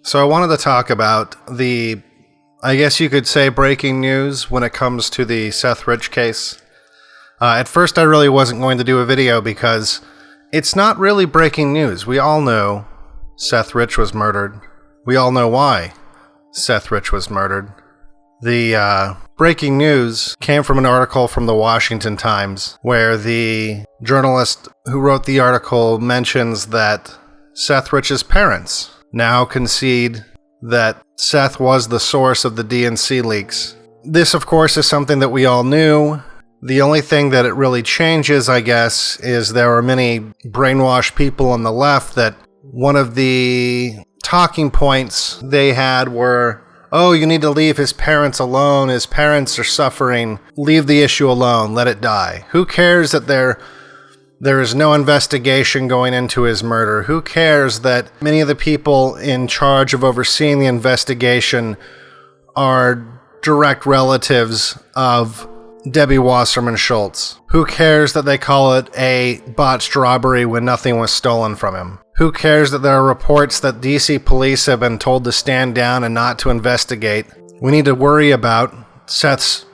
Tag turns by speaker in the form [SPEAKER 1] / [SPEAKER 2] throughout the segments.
[SPEAKER 1] So I wanted to talk about the, I guess you could say, breaking news when it comes to the Seth Rich case. At first I really wasn't going to do a video because it's not really breaking news. We all know Seth Rich was murdered. We all know why Seth Rich was murdered. The breaking news came from an article from the Washington Times where the journalist who wrote the article mentions that Seth Rich's parents now concede that Seth was the source of the DNC leaks. This, of course, is something that we all knew. The only thing that it really changes, I guess, is there are many brainwashed people on the left that one of the talking points they had were, oh, you need to leave his parents alone. His parents are suffering. Leave the issue alone. Let it die. Who cares that there is no investigation going into his murder? Who cares that many of the people in charge of overseeing the investigation are direct relatives of Debbie Wasserman Schultz? Who cares that they call it a botched robbery when nothing was stolen from him? Who cares that there are reports that DC police have been told to stand down and not to investigate? We need to worry about Seth's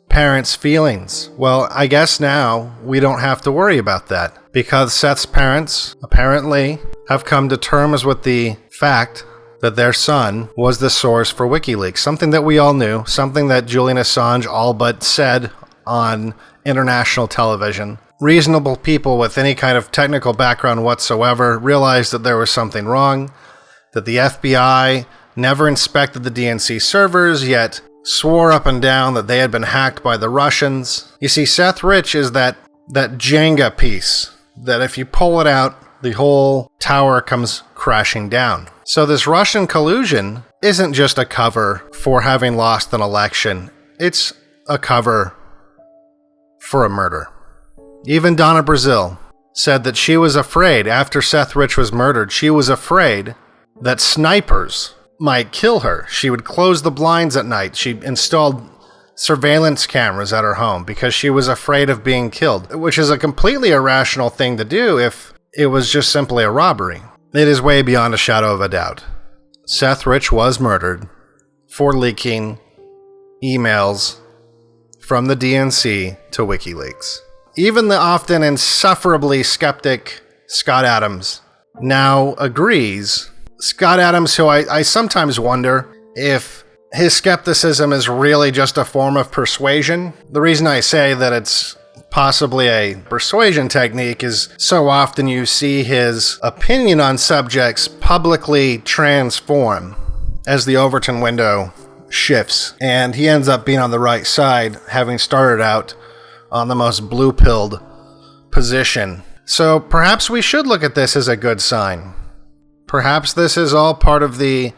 [SPEAKER 1] parents' feelings. Well, I guess now we don't have to worry about that because Seth's parents apparently have come to terms with the fact that their son was the source for WikiLeaks, something that we all knew, something that Julian Assange all but said on international television. Reasonable people with any kind of technical background whatsoever realized that there was something wrong, that the FBI never inspected the DNC servers, yet swore up and down that they had been hacked by the Russians. You see, Seth Rich is that Jenga piece that if you pull it out, the whole tower comes crashing down. So this Russian collusion isn't just a cover for having lost an election. It's a cover for a murder. Even Donna Brazil said that she was afraid, after Seth Rich was murdered, she was afraid that snipers might kill her. She would close the blinds at night. She installed surveillance cameras at her home because she was afraid of being killed, which is a completely irrational thing to do if it was just simply a robbery. It is way beyond a shadow of a doubt. Seth Rich was murdered for leaking emails from the DNC to WikiLeaks. Even the often insufferably skeptic Scott Adams now agrees. Scott Adams, who I sometimes wonder if his skepticism is really just a form of persuasion. The reason I say that it's possibly a persuasion technique is so often you see his opinion on subjects publicly transform as the Overton window shifts, and he ends up being on the right side, having started out on the most blue-pilled position. So perhaps we should look at this as a good sign. Perhaps this is all part of the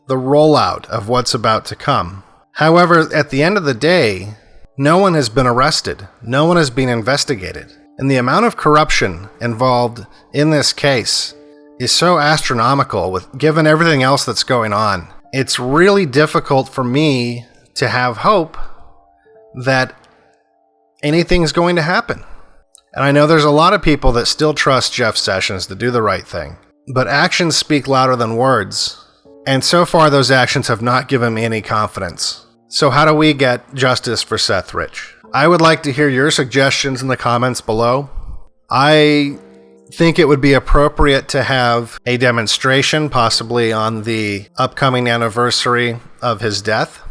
[SPEAKER 1] rollout of what's about to come. However, at the end of the day, no one has been arrested. No one has been investigated. And the amount of corruption involved in this case is so astronomical, given everything else that's going on. It's really difficult for me to have hope that anything's going to happen. And I know there's a lot of people that still trust Jeff Sessions to do the right thing. But actions speak louder than words. And so far, those actions have not given me any confidence. So how do we get justice for Seth Rich? I would like to hear your suggestions in the comments below. I think it would be appropriate to have a demonstration, possibly on the upcoming anniversary of his death.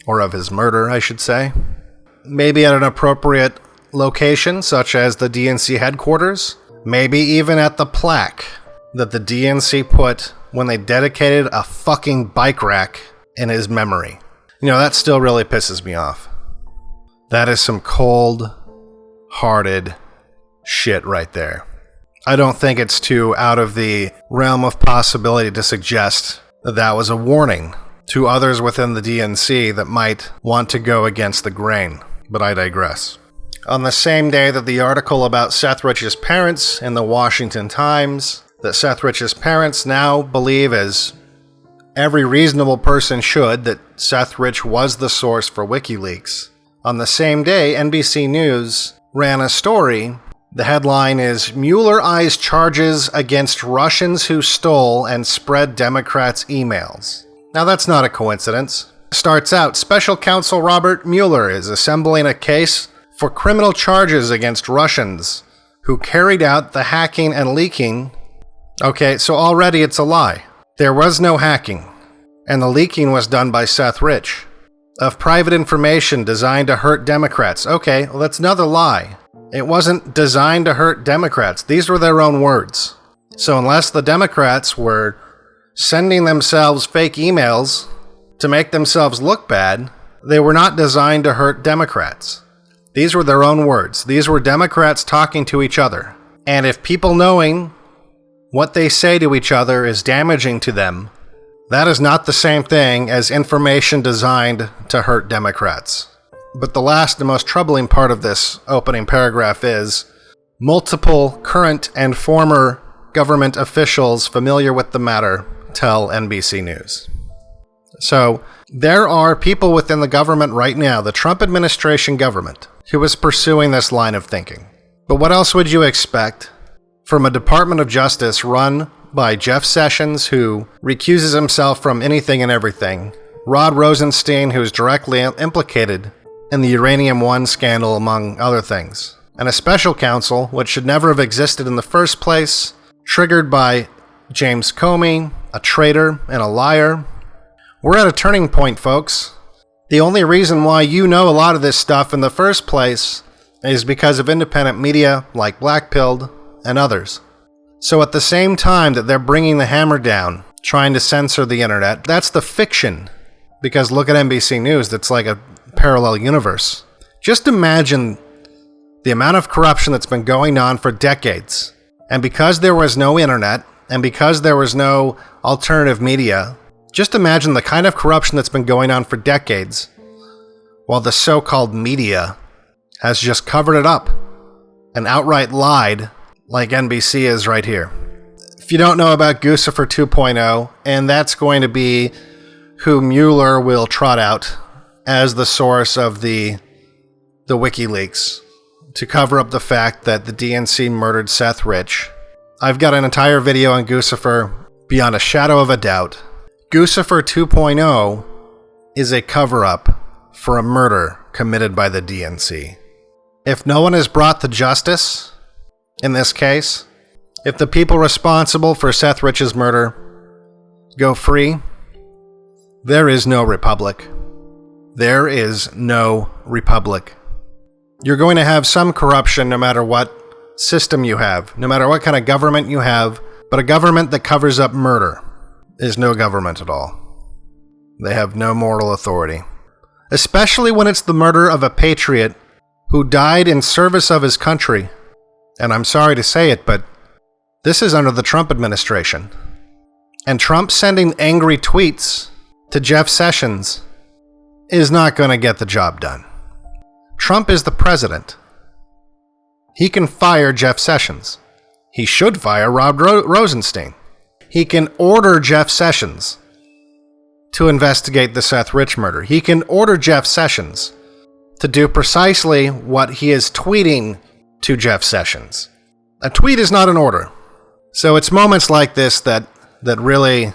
[SPEAKER 1] Or of his murder, I should say. Maybe at an appropriate location, such as the DNC headquarters. Maybe even at the plaque that the DNC put when they dedicated a fucking bike rack in his memory. You know, that still really pisses me off. That is some cold-hearted shit right there. I don't think it's too out of the realm of possibility to suggest that that was a warning to others within the DNC that might want to go against the grain. But I digress. On the same day that the article about Seth Rich's parents in the Washington Times, that Seth Rich's parents now believe, as every reasonable person should, that Seth Rich was the source for WikiLeaks. On the same day, NBC News ran a story The headline is, Mueller eyes charges against Russians who stole and spread Democrats' emails. Now that's not a coincidence. Starts out, Special Counsel Robert Mueller is assembling a case for criminal charges against Russians who carried out the hacking and leaking. Okay, so already it's a lie. There was no hacking, and the leaking was done by Seth Rich. Of private information designed to hurt Democrats. Okay, well that's another lie. It wasn't designed to hurt Democrats. These were their own words. So unless the Democrats were sending themselves fake emails to make themselves look bad, they were not designed to hurt Democrats. These were their own words. These were Democrats talking to each other. And if people knowing what they say to each other is damaging to them, that is not the same thing as information designed to hurt Democrats. But the last and most troubling part of this opening paragraph is, multiple current and former government officials familiar with the matter tell NBC News. So, there are people within the government right now, the Trump administration government, who is pursuing this line of thinking. But what else would you expect from a Department of Justice run by Jeff Sessions, who recuses himself from anything and everything, Rod Rosenstein, who's directly implicated in the Uranium One scandal, among other things, and a special counsel, which should never have existed in the first place, triggered by James Comey, a traitor and a liar. We're at a turning point, folks. The only reason why you know a lot of this stuff in the first place is because of independent media like BlackPilled and others. So at the same time that they're bringing the hammer down, trying to censor the internet, that's the fiction. Because look at NBC News, that's like a parallel universe. Just imagine the amount of corruption that's been going on for decades. And because there was no internet, and because there was no alternative media, just imagine the kind of corruption that's been going on for decades, while the so-called media has just covered it up and outright lied like NBC is right here. If you don't know about Guccifer 2.0, and that's going to be who Mueller will trot out as the source of the WikiLeaks to cover up the fact that the DNC murdered Seth Rich. I've got an entire video on Guccifer beyond a shadow of a doubt. Guccifer 2.0 is a cover-up for a murder committed by the DNC. If no one is brought to justice in this case, if the people responsible for Seth Rich's murder go free, there is no republic. There is no republic. You're going to have some corruption no matter what system you have, no matter what kind of government you have, but a government that covers up murder is no government at all. They have no moral authority. Especially when it's the murder of a patriot who died in service of his country. And I'm sorry to say it, but this is under the Trump administration. And Trump sending angry tweets to Jeff Sessions is not going to get the job done. Trump is the president. He can fire Jeff Sessions. He should fire Rod Rosenstein. He can order Jeff Sessions to investigate the Seth Rich murder. He can order Jeff Sessions to do precisely what he is tweeting to Jeff Sessions. A tweet is not an order. So it's moments like this that really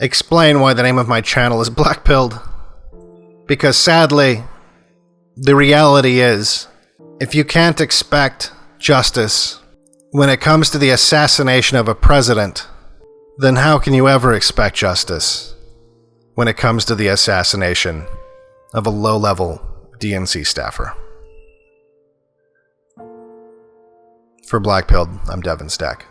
[SPEAKER 1] explain why the name of my channel is BlackPilled. Because sadly, the reality is, if you can't expect justice when it comes to the assassination of a president, then how can you ever expect justice when it comes to the assassination of a low-level DNC staffer? For BlackPilled, I'm Devin Stack.